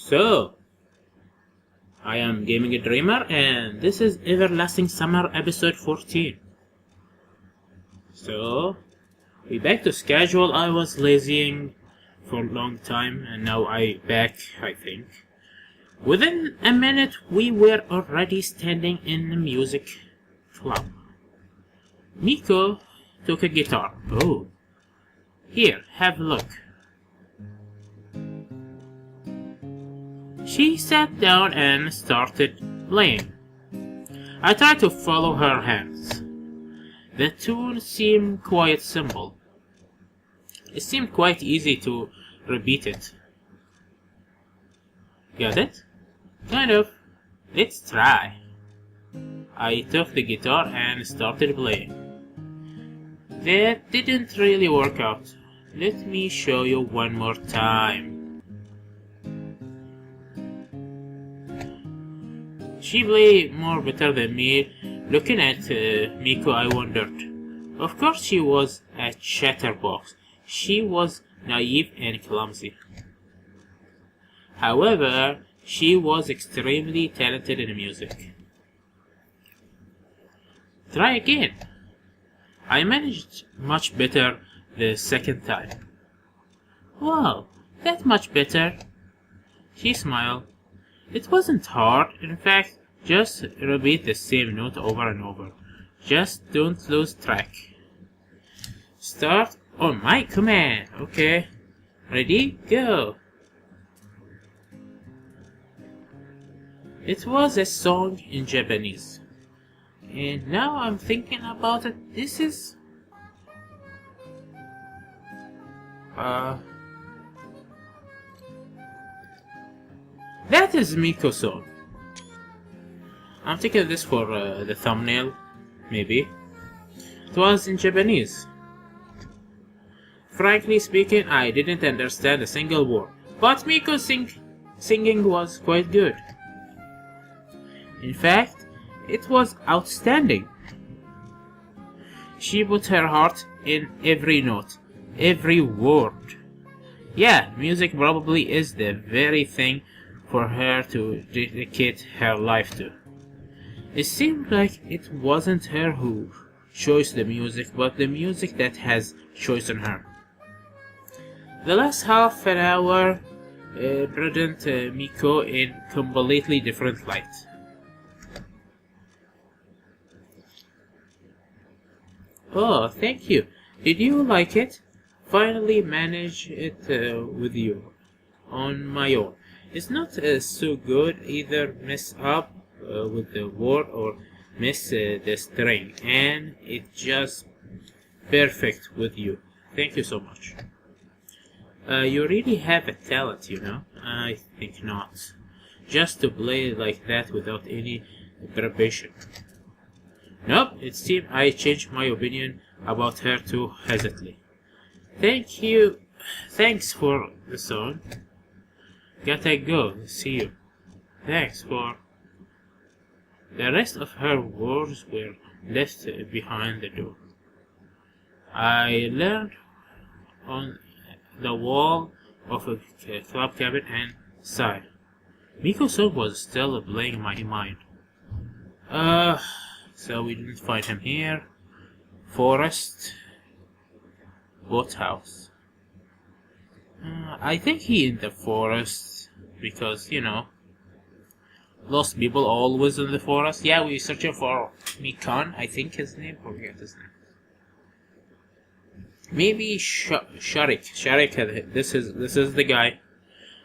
So, I am Gaming a Dreamer, and this is Everlasting Summer episode 14. So, we back to schedule. I was lazying for a long time, and now I back, I think. Within a minute, we were already standing in the music club. Miko took a guitar. Oh, here, have a look. She sat down and started playing. I tried to follow her hands. The tune seemed quite simple. It seemed quite easy to repeat it. Got it? Kind of. Let's try. I took the guitar and started playing. That didn't really work out. Let me show you one more time. She played more better than me. Looking at Miko, I wondered. Of course she was a chatterbox. She was naive and clumsy. However, she was extremely talented in music. Try again. I managed much better the second time. Wow, that much better. She smiled. It wasn't hard. In fact, just repeat the same note over and over. Just don't lose track. Start on my command. Okay. Ready? Go. It was a song in Japanese. And now I'm thinking about it. This is... That is Miko's song. I'm taking this for the thumbnail, maybe. It was in Japanese. Frankly speaking, I didn't understand a single word, but Miko's singing was quite good. In fact, it was outstanding. She put her heart in every note, every word. Yeah, music probably is the very thing for her to dedicate her life to. It seemed like it wasn't her who chose the music, but the music that has chosen her. The last half an hour presented Miko in completely different light. Oh, thank you. Did you like it? Finally managed it with you on my own. It's not so good. Either mess up with the word or miss the string, and it's just perfect with you. Thank you so much. You really have a talent, you know. I think not. Just to play like that without any preparation. Nope, it seems I changed my opinion about her too hastily. Thank you. Thanks for the song. Gotta go. See you. Thanks for... The rest of her words were left behind the door. I leaned on the wall of a club cabin and sighed. Miko's song was still playing in my mind. So we didn't find him here. Forest. Boathouse. I think he in the forest because, you know, lost people always in the forest. Yeah, we searching for Mikan, I think his name. Forget his name. Maybe Sharik. Sharik, this is the guy.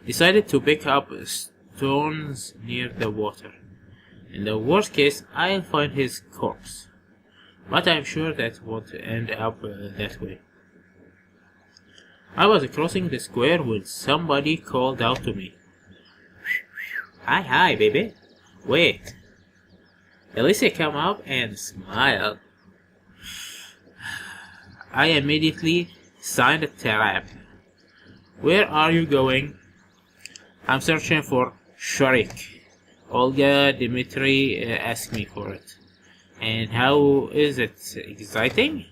Decided to pick up stones near the water. In the worst case, I'll find his corpse. But I'm sure that won't end up that way. I was crossing the square when somebody called out to me. Hi, baby. Wait. Alicia came up and smiled. I immediately signed a trap. Where are you going? I'm searching for Sharik. Olga Dmitri asked me for it. And how is it? Exciting?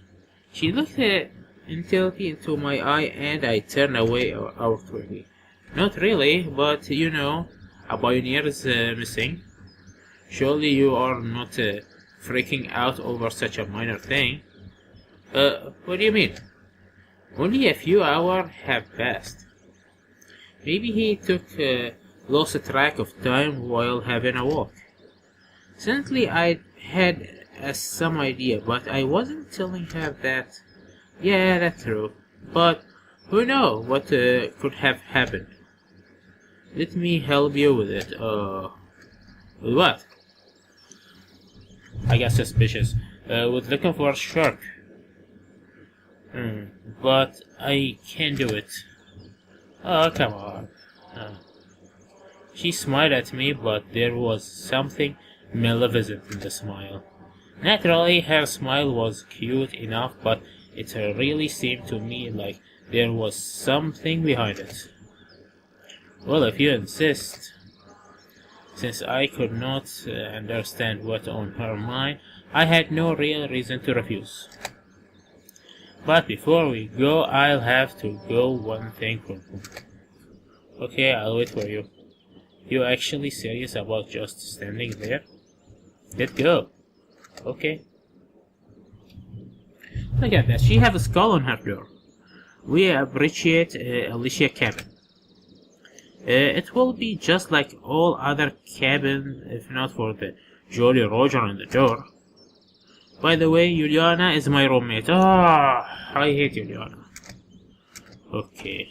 She looked intently into my eye and I turned away outwardly. Not really, but you know, a pioneer is missing. Surely you are not freaking out over such a minor thing. What do you mean? Only a few hours have passed. Maybe he took lost track of time while having a walk. Certainly I had some idea, but I wasn't telling her that. Yeah, that's true. But who knows what could have happened? Let me help you with it. With what? I got suspicious. With looking for a shark. But I can't do it. Oh, come on. She smiled at me, but there was something malevolent in the smile. Naturally, her smile was cute enough, but it really seemed to me like there was something behind it. Well, if you insist. Since I could not understand what on her mind, I had no real reason to refuse. But before we go, I'll have to go one thing for you. Okay, I'll wait for you. You actually serious about just standing there? Let's go. Okay. Look at that, she has a skull on her door. We appreciate Alicia cabin. It will be just like all other cabins if not for the Jolly Roger on the door. By the way, Juliana is my roommate. Ah, I hate Juliana. Okay.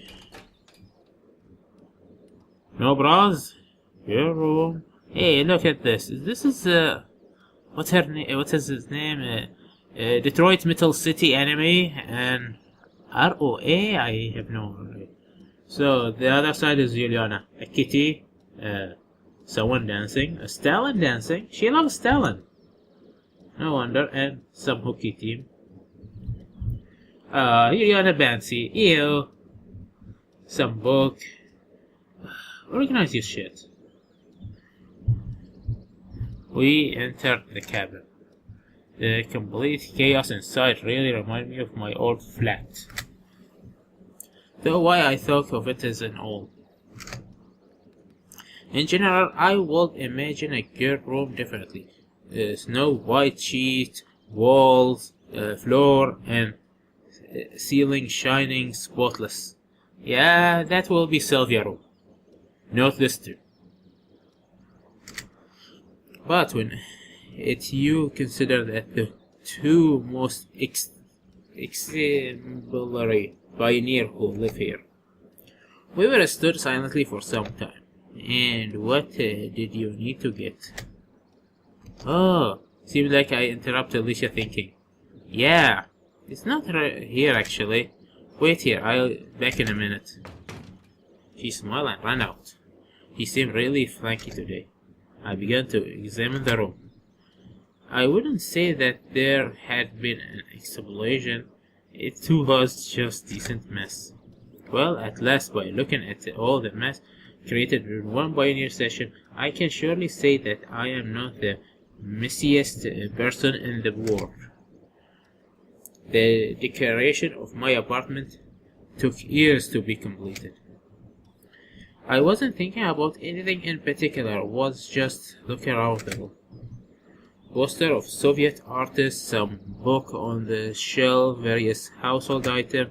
No bras? Your room. Hey, look at this. This is what's her name? What is his name? Detroit Metal City Anime and ROA. I have no idea. So the other side is Juliana, a kitty, someone dancing, a Stalin dancing. She loves Stalin. No wonder, and some hooky team. Juliana Bansi, ew. Some book. Organize your shit. We entered the cabin. The complete chaos inside really reminded me of my old flat. Though why I thought of it as an old. In general, I would imagine a girl room differently. Snow white sheet, walls, floor, and ceiling shining spotless. Yeah, that will be Sylvia room. Not this too. But when you consider that the two most exemplary pioneers who live here, we were stood silently for some time. And what did you need to get? Oh, seems like I interrupted Alicia thinking. Yeah, it's not here actually. Wait here, I'll back in a minute. She smiled and ran out. He seemed really flanky today. I began to examine the room. I wouldn't say that there had been an explosion. It was just decent mess. Well, at last, by looking at all the mess created in one pioneer session, I can surely say that I am not the messiest person in the world. The decoration of my apartment took years to be completed. I wasn't thinking about anything in particular, was just looking around the room. Poster of Soviet artists, some book on the shelf, various household items,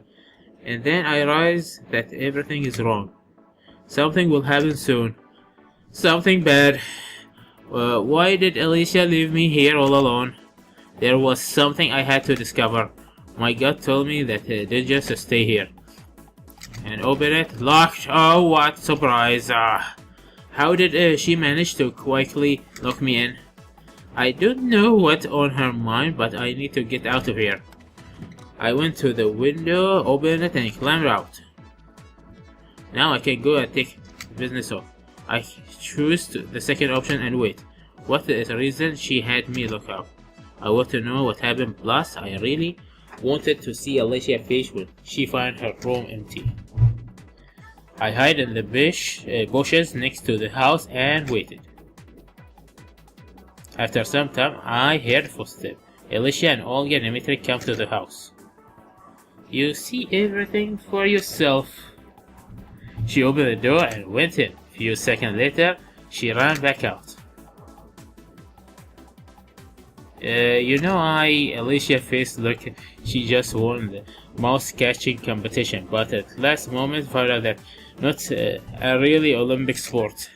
and then I realized that everything is wrong. Something will happen soon. Something bad. Why did Alicia leave me here all alone? There was something I had to discover. My gut told me that they just stay here. And open it. Locked. Oh, what surprise. How did she manage to quickly lock me in? I don't know what's on her mind, but I need to get out of here. I went to the window, opened it, and climbed out. Now I can go and take business off. I choose the second option and wait. What is the reason she had me look out? I want to know what happened, plus I really wanted to see Alicia's face when she found her room empty. I hid in the bushes next to the house and waited. After some time, I heard footsteps. Alicia and Olga and Dmitri come to the house. You see everything for yourself. She opened the door and went in. A few seconds later, she ran back out. Alicia faced like she just won the mouse catching competition, but at last moment found out that not a really Olympic sport.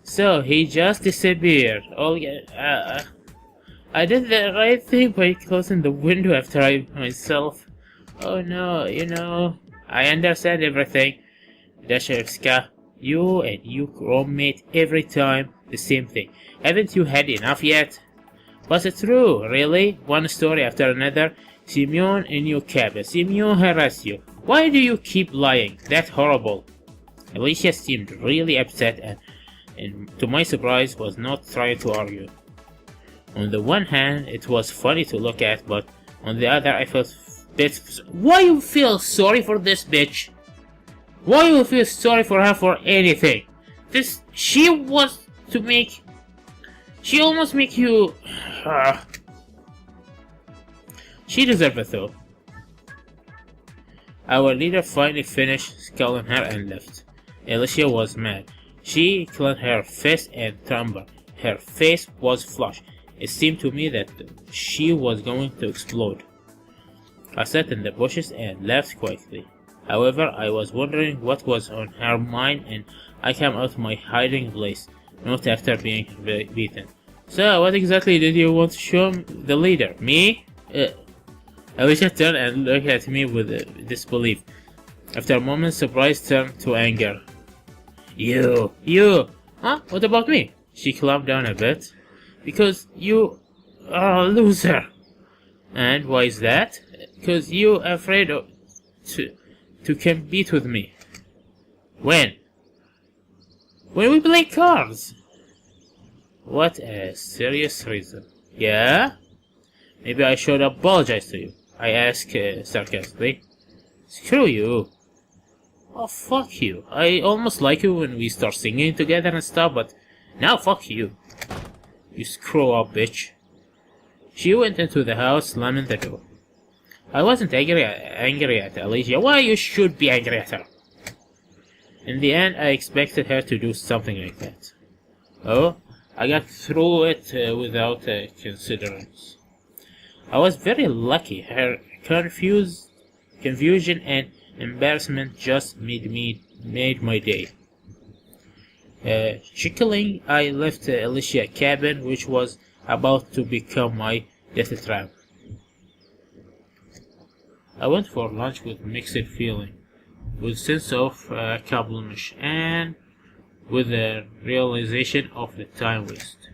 So he just disappeared. I did the right thing by closing the window after I myself. Oh no, I understand everything. Dashevska, you and your roommate every time the same thing. Haven't you had enough yet? Was it true, really? One story after another. Simeon in your cabin. Simeon harassed you. Why do you keep lying? That's horrible. Alicia seemed really upset and to my surprise was not trying to argue. On the one hand, it was funny to look at, but on the other, I felt why you feel sorry for this bitch? Why you feel sorry for her for anything? She almost make you... She deserved it though. Our leader finally finished calling her and left. Alicia was mad. She clenched her fist and trembled. Her face was flushed. It seemed to me that she was going to explode. I sat in the bushes and laughed quietly. However, I was wondering what was on her mind, and I came out of my hiding place, not after being beaten. So, what exactly did you want to show the leader? Me? Alicia turned and looked at me with disbelief. After a moment, surprise turned to anger. You! Huh? What about me? She calmed down a bit. Because you are a loser. And why is that? Because you're afraid to compete with me. When? When we play cards. What a serious reason. Yeah? Maybe I should apologize to you. I asked sarcastically. Screw you. Oh, fuck you. I almost like you when we start singing together and stuff, but now fuck you. You screw up, bitch. She went into the house, slamming the door. I wasn't angry at Alicia. Why you should be angry at her? In the end, I expected her to do something like that. Oh, I got through it without considerance. I was very lucky. Her confusion and embarrassment just made my day. Chuckling, I left Alicia cabin, which was about to become my death trap. I went for lunch with mixed feeling, with sense of accomplishment and with the realization of the time waste.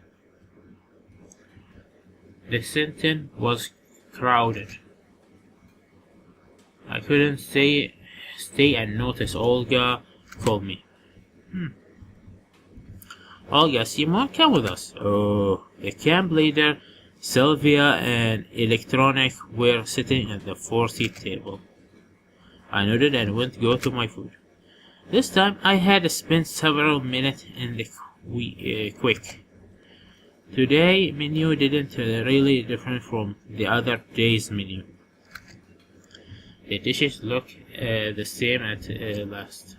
The sentence was crowded. I couldn't stay and notice Olga called me. Olga, Simon, come with us. Oh, the camp leader, Sylvia, and Electronic were sitting at the 4-seat table. I nodded and went to go to my food. This time I had spent several minutes in the quick. Today menu didn't really different from the other day's menu. The dishes looked the same at last.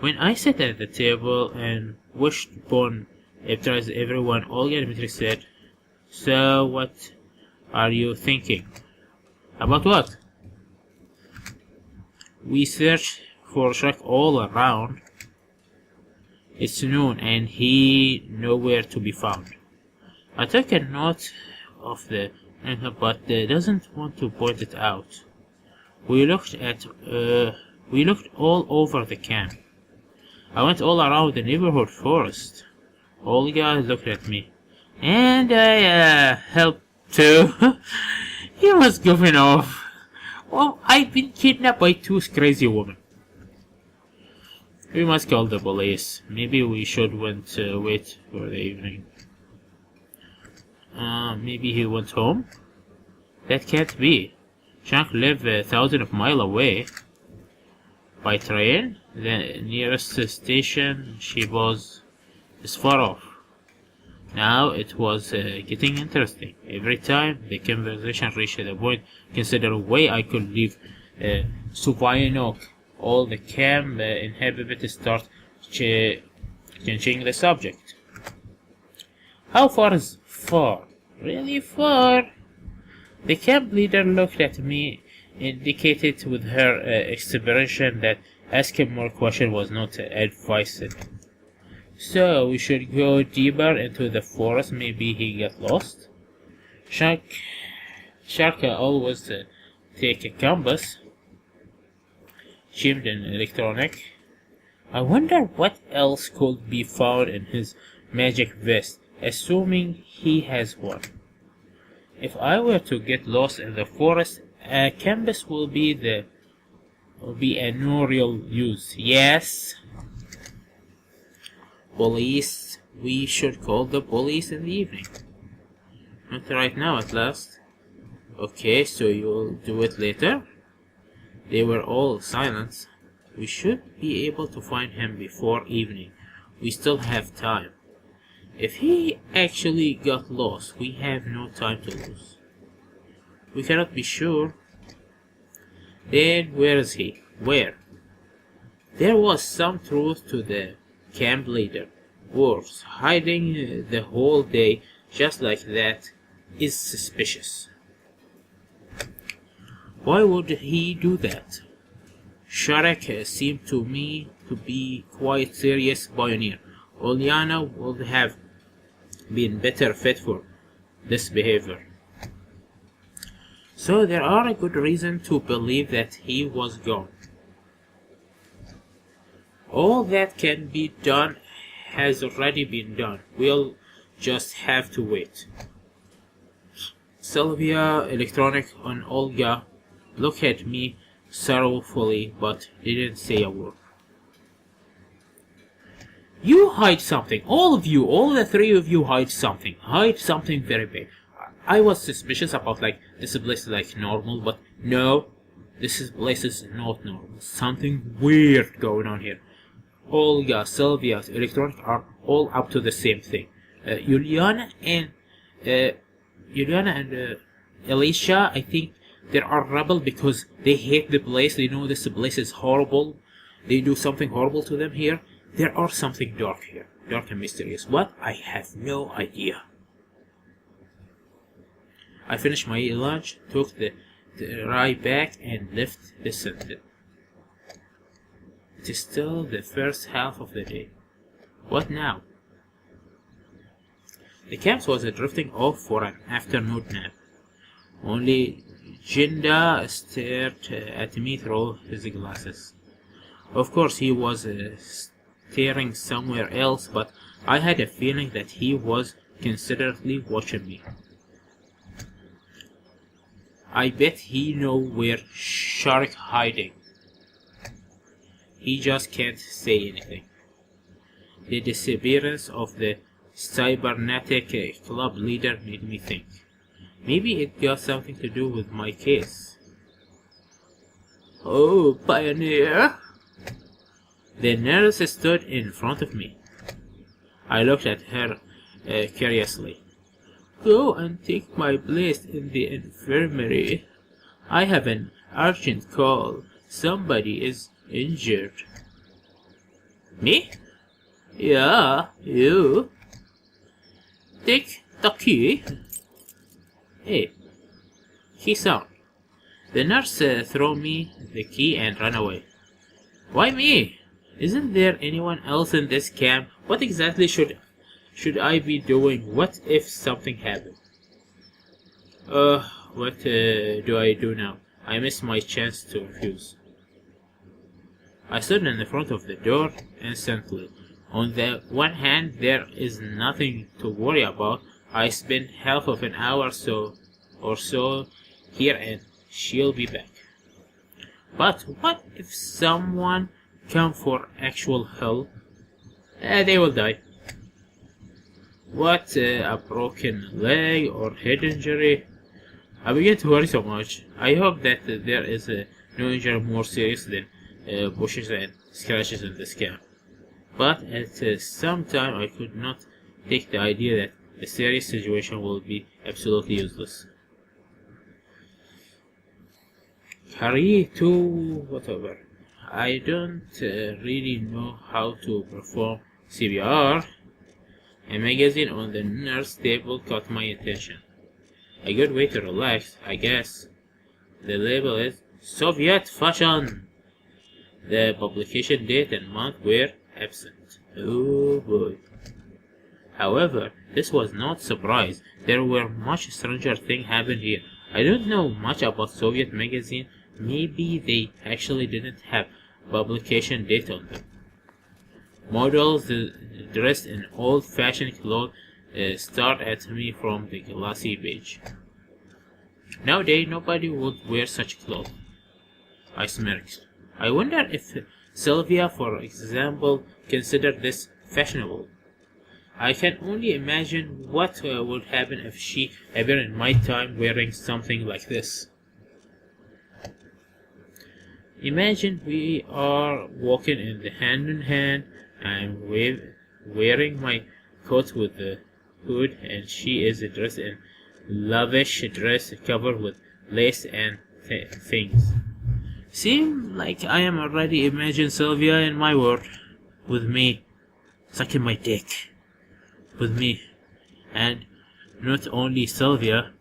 When I sat at the table and wished upon everyone, Olga Dmitri said, "So what are you thinking?" "About what?" "We searched for Shrek all around. It's noon and he nowhere to be found." I took a note of the answer, but doesn't want to point it out. We looked all over the camp. I went all around the neighborhood forest. Olga looked at me. "And I helped too." He was goofing off. "Well, I've been kidnapped by 2 crazy women." "We must call the police. Maybe we should wait for the evening." Maybe he went home? That can't be. Shank lived 1,000 of miles away. By train, the nearest station she was is far off. Now it was getting interesting. Every time the conversation reached the point, consider a way I could leave Suvayanok all the camp inhabitants start changing the subject. How far is far? Really far? The camp leader looked at me, indicated with her expression that asking more questions was not advised. So we should go deeper into the forest. Maybe he got lost. Sharka always take a compass, chimed in electronic. I wonder what else could be found in his magic vest, assuming he has one. If I were to get lost in the forest, a compass will be a no real use. Yes. Police. We should call the police in the evening. Not right now, at last. Okay, so you'll do it later? They were all silent. We should be able to find him before evening. We still have time. If he actually got lost, we have no time to lose. We cannot be sure. Then where is he? Where? There was some truth to the camp leader. Worse, hiding the whole day just like that is suspicious. Why would he do that? Sharek seemed to me to be quite serious pioneer. Oliana would have been better fit for this behavior. So there are a good reason to believe that he was gone. All that can be done has already been done. We'll just have to wait. Sylvia, electronic, and Olga looked at me sorrowfully but didn't say a word. You hide something. All of you, all the three of you hide something. Hide something very big. I was suspicious about this place is like normal, but no, this place is not normal. Something weird going on here. Olga, Sylvia, electronic are all up to the same thing. Juliana and Alicia, I think they are rebel because they hate the place. They know this place is horrible. They do something horrible to them here. There are something dark here, dark and mysterious. What? I have no idea. I finished my lunch, took the ride back, and left the center. It is still the first half of the day. What now? The camp was drifting off for an afternoon nap. Only Jinda stared at me through his glasses. Of course, he was staring somewhere else, but I had a feeling that he was considerately watching me. I bet he knows where Shark hiding. He just can't say anything. The disappearance of the cybernetic club leader made me think. Maybe it got something to do with my case. Oh, Pioneer! The nurse stood in front of me. I looked at her curiously. Go and take my place in the infirmary. I have an urgent call. Somebody is injured. Me? Yeah, you. Take the key. Hey, key sound. The nurse threw me the key and ran away. Why me? Isn't there anyone else in this camp? What exactly should I be doing? What if something happened? What do I do now? I missed my chance to refuse. I stood in the front of the door instantly. On the one hand, there is nothing to worry about. I spent half of an hour or so here and she'll be back. But what if someone come for actual help? They will die. What, a broken leg or head injury? I begin to worry so much. I hope that there is no injury more serious than bushes and scratches in this camp. But at some time I could not take the idea that a serious situation will be absolutely useless. Hurry to whatever. I don't really know how to perform CPR. A magazine on the nurse table caught my attention. A good way to relax, I guess. The label is Soviet Fashion. The publication date and month were absent. Oh boy. However, this was not surprise. There were much stranger things happened here. I don't know much about Soviet magazine. Maybe they actually didn't have publication date on them. Models dressed in old-fashioned clothes stared at me from the glossy page. Nowadays, nobody would wear such clothes. I smirked. I wonder if Sylvia, for example, considered this fashionable. I can only imagine what would happen if she appeared in my time wearing something like this. Imagine we are walking hand in hand. I'm wearing my coat with the hood, and she is dressed in lavish dress covered with lace and things. Seem like I am already imagining Sylvia in my world, with me, sucking my dick, with me, and not only Sylvia.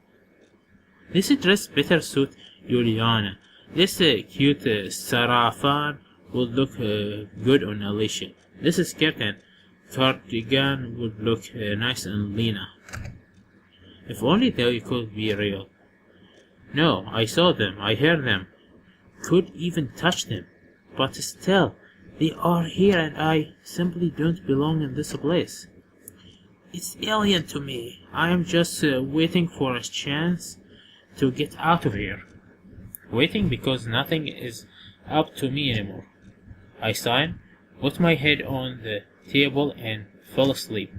This dress better suit Juliana. This cute sarafan would look good on Alicia. This skirt and cardigan would look nice on Lena. If only they could be real. No, I saw them, I heard them, could even touch them. But still, they are here and I simply don't belong in this place. It's alien to me. I am just waiting for a chance to get out of here. Waiting because nothing is up to me anymore. I sighed, put my head on the table and fell asleep.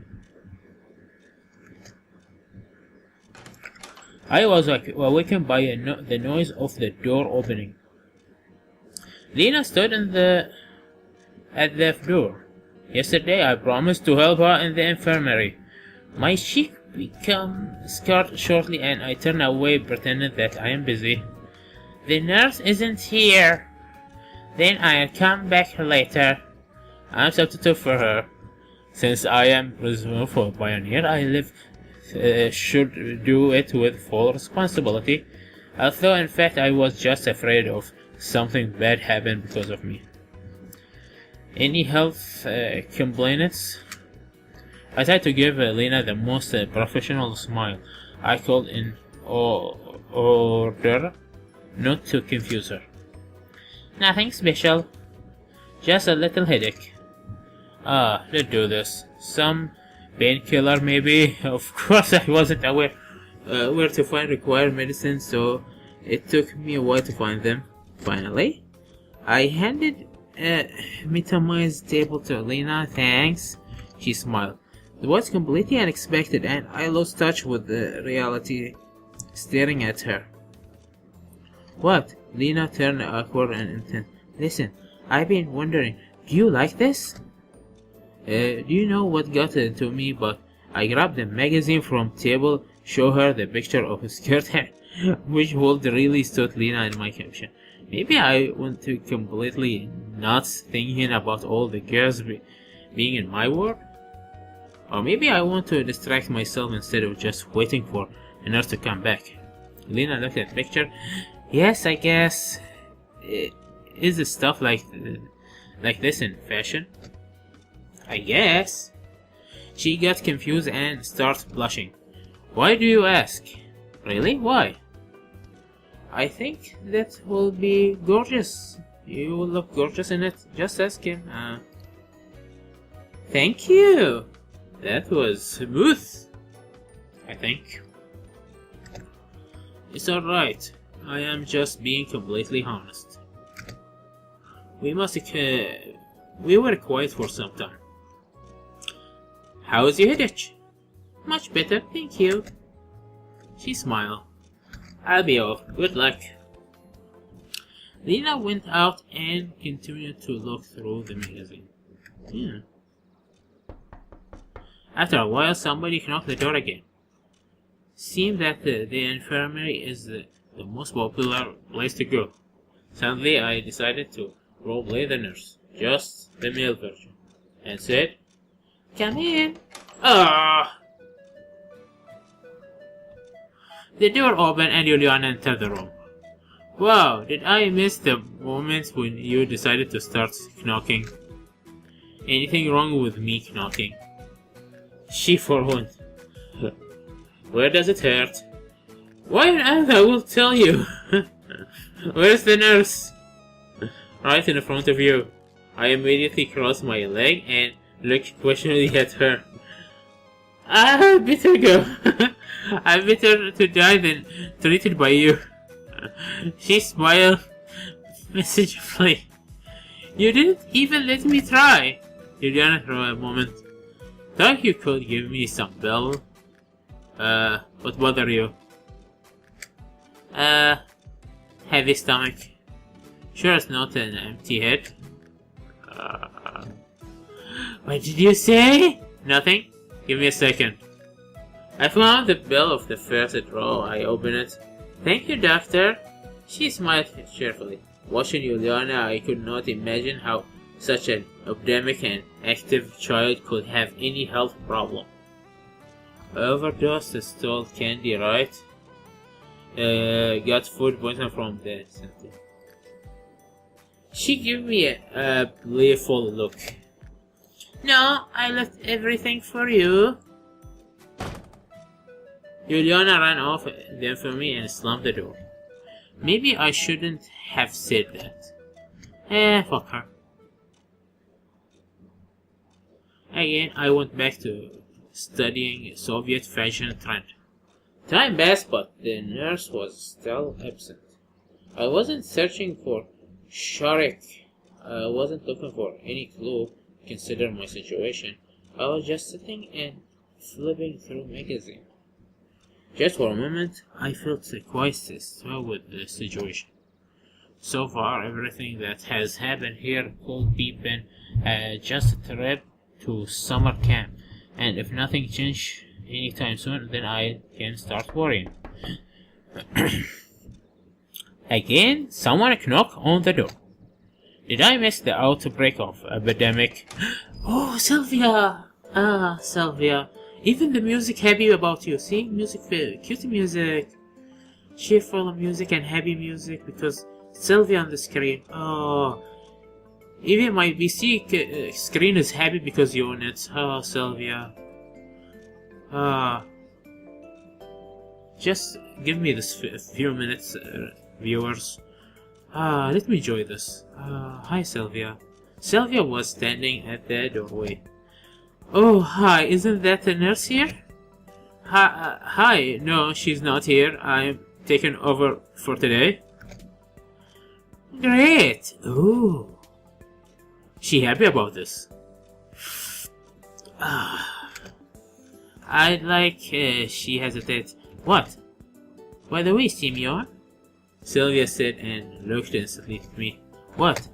I was awakened by the noise of the door opening. Lena stood at the door. Yesterday I promised to help her in the infirmary. My cheek became scarred shortly and I turned away pretending that I am busy. The nurse isn't here. Then I'll come back later. I'm substitute for her. Since I am responsible for Pioneer, should do it with full responsibility. Although in fact I was just afraid of something bad happened because of me. Any health complaints? I tried to give Lena the most professional smile. I called in order not to confuse her. Nothing special. Just a little headache. Let's do this. Some painkiller maybe. Of course I wasn't aware where to find required medicine, so it took me a while to find them. Finally, I handed a metamized table to Lena. Thanks. She smiled. It was completely unexpected and I lost touch with the reality, staring at her. What? Lena turned awkward and intense. Listen, I've been wondering, do you like this? Do you know what got into me? But I grabbed the magazine from table, show her the picture of a skirt, which would really suit Lena in my caption. Maybe I went to completely nuts thinking about all the girls being in my world. Or maybe I want to distract myself instead of just waiting for a nurse to come back. Lena looked at the picture. Yes, I guess. Is the stuff like this in fashion? I guess. She got confused and started blushing. Why do you ask? Really? Why? I think that will be gorgeous. You will look gorgeous in it. Just ask him. Thank you. That was smooth, I think. It's alright. I am just being completely honest. We were quiet for some time. How's your headache? Much better, thank you. She smiled. I'll be off. Good luck. Lena went out and continued to look through the magazine. After a while, somebody knocked the door again. Seemed that the infirmary is the most popular place to go. Suddenly, I decided to roleplay the nurse, just the male version, and said, "Come in." Ah! The door opened and Juliana entered the room. Wow, did I miss the moment when you decided to start knocking? Anything wrong with me knocking? She forewarned. Where does it hurt? Why on earth I will tell you? Where's the nurse? Right in front of you. I immediately crossed my leg and looked questioningly at her. I better go. I'm better to die than treated by you. She smiled mischievously. You didn't even let me try. Juliana for a moment. Thought you could give me some bill. What bother you? Heavy stomach. Sure it's not an empty head. What did you say? Nothing? Give me a second. I found the bill of the first drawer. I opened it. Thank you, doctor. She smiled cheerfully. Watching Juliana, I could not imagine how such an optimistic and active child could have any health problem. Overdosed, stole candy, right? Got food poisoning from the center. She gave me a playful look. No, I left everything for you. Juliana ran off then for me and slammed the door. Maybe I shouldn't have said that. Fuck her. Again, I went back to studying Soviet fashion trend. Time passed, but the nurse was still absent. I wasn't searching for Sharik. I wasn't looking for any clue to consider my situation. I was just sitting and flipping through magazines. Just for a moment, I felt quite distraught with the situation. So far, everything that has happened here could be been just a trip to summer camp, and if nothing changes anytime soon, then I can start worrying. Again, someone knocked on the door. Did I miss the outbreak of epidemic? Oh, Sylvia! Ah, Sylvia. Even the music happy about you. See? Music, cute music. Cheerful music and happy music because Sylvia on the screen. Oh. Even my PC screen is happy because you're on it. Oh, Sylvia. Just give me this few minutes, viewers. Let me enjoy this. Hi, Sylvia. Sylvia was standing at the doorway. Oh, hi, isn't that the nurse here? Hi, no, she's not here. I'm taking over for today. Great! Ooh. She happy about this? I'd like, she hesitated. What? By the way, Simeon? Sylvia said and looked instantly at me. What?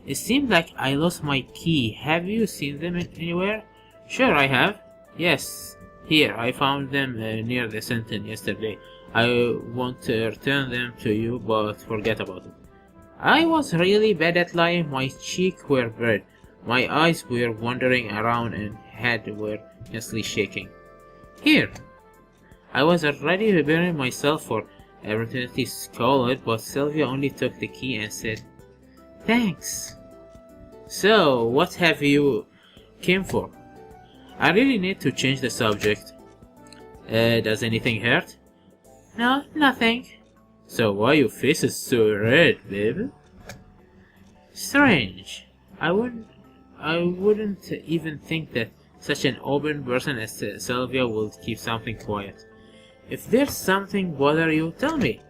It seemed like I lost my key. Have you seen them anywhere? Sure, I have. Yes. Here, I found them near the Sentinel yesterday. I want to return them to you, but forget about it. I was really bad at lying. My cheeks were red. My eyes were wandering around and head were constantly shaking. Here. I was already preparing myself for opportunities called, but Sylvia only took the key and said, Thanks. So, what have you came for? I really need to change the subject. Does anything hurt? No, nothing. So why your face is so red, babe? Strange. I wouldn't even think that such an open person as Sylvia would keep something quiet. If there's something bother you, tell me.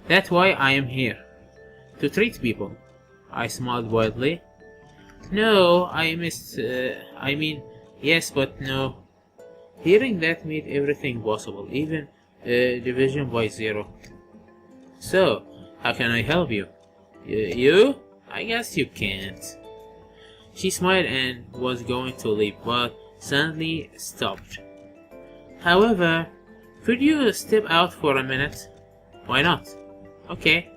That's why I am here. To treat people. I smiled wildly. No, I mean, yes, but no. Hearing that made everything possible, even division by 0. So, how can I help you? You? I guess you can't. She smiled and was going to leave, but suddenly stopped. However, could you step out for a minute? Why not? Okay.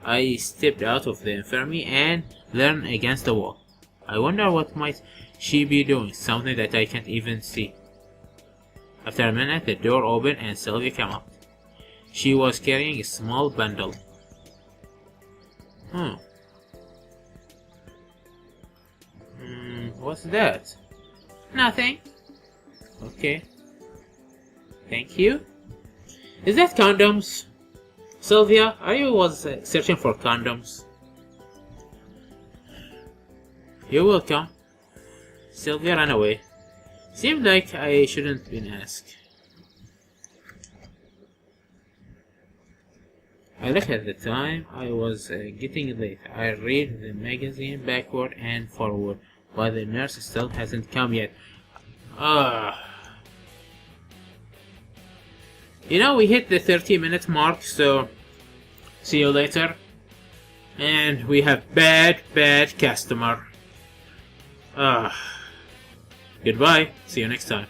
I stepped out of the infirmary and leaned against the wall. I wonder what might she be doing, something that I can't even see. After a minute, the door opened and Sylvia came out. She was carrying a small bundle. What's that? Nothing. Okay. Thank you. Is that condoms? Sylvia, I was searching for condoms. You're welcome. Sylvia ran away. Seemed like I shouldn't have been asked. I looked at the time. I was getting late. I read the magazine backward and forward, but the nurse still hasn't come yet. We hit the 30-minute mark, so see you later. And we have bad customer. Goodbye. See you next time.